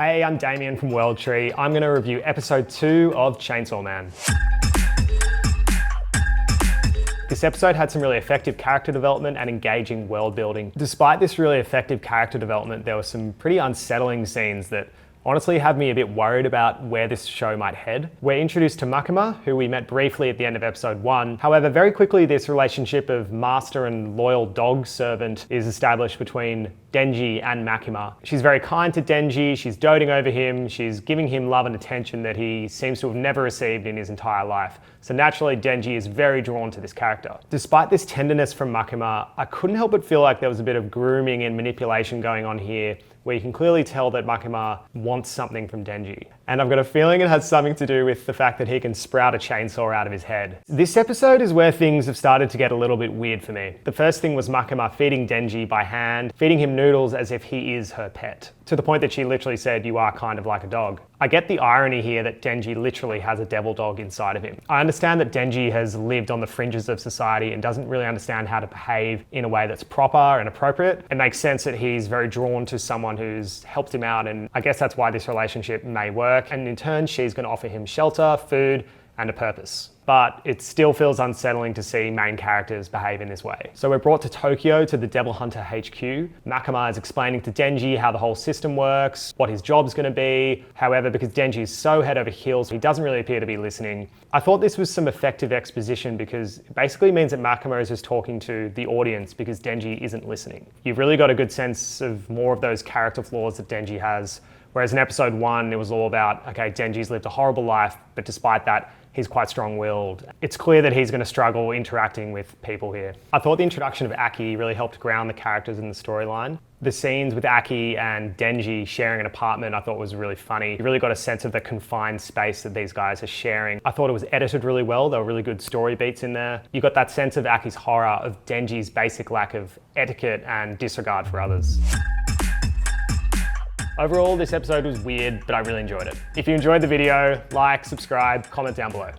Hey, I'm Damien from World Tree. I'm going to review episode 2 of Chainsaw Man. This episode had some really effective character development and engaging world building. Despite this really effective character development, there were some pretty unsettling scenes that honestly have me a bit worried about where this show might head. We're introduced to Makima, who we met briefly at the end of episode 1. However, very quickly this relationship of master and loyal dog servant is established between Denji and Makima. She's very kind to Denji, she's doting over him, she's giving him love and attention that he seems to have never received in his entire life. So naturally, Denji is very drawn to this character. Despite this tenderness from Makima, I couldn't help but feel like there was a bit of grooming and manipulation going on here, where you can clearly tell that Makima wants something from Denji. And I've got a feeling it has something to do with the fact that he can sprout a chainsaw out of his head. This episode is where things have started to get a little bit weird for me. The first thing was Makima feeding Denji by hand, feeding him noodles as if he is her pet, to the point that she literally said, "You are kind of like a dog." I get the irony here that Denji literally has a devil dog inside of him. I understand that Denji has lived on the fringes of society and doesn't really understand how to behave in a way that's proper and appropriate. It makes sense that he's very drawn to someone who's helped him out, and I guess that's why this relationship may work. And in turn, she's going to offer him shelter, food, and a purpose. But it still feels unsettling to see main characters behave in this way. So we're brought to Tokyo, to the Devil Hunter HQ. Makima is explaining to Denji how the whole system works, what his job's going to be. However, because Denji is so head over heels, he doesn't really appear to be listening. I thought this was some effective exposition because it basically means that Makima is just talking to the audience because Denji isn't listening. You've really got a good sense of more of those character flaws that Denji has. Whereas in episode 1, it was all about, okay, Denji's lived a horrible life, but despite that, he's quite strong-willed. It's clear that he's going to struggle interacting with people here. I thought the introduction of Aki really helped ground the characters in the storyline. The scenes with Aki and Denji sharing an apartment I thought was really funny. You really got a sense of the confined space that these guys are sharing. I thought it was edited really well. There were really good story beats in there. You got that sense of Aki's horror, of Denji's basic lack of etiquette and disregard for others. Overall, this episode was weird, but I really enjoyed it. If you enjoyed the video, like, subscribe, comment down below.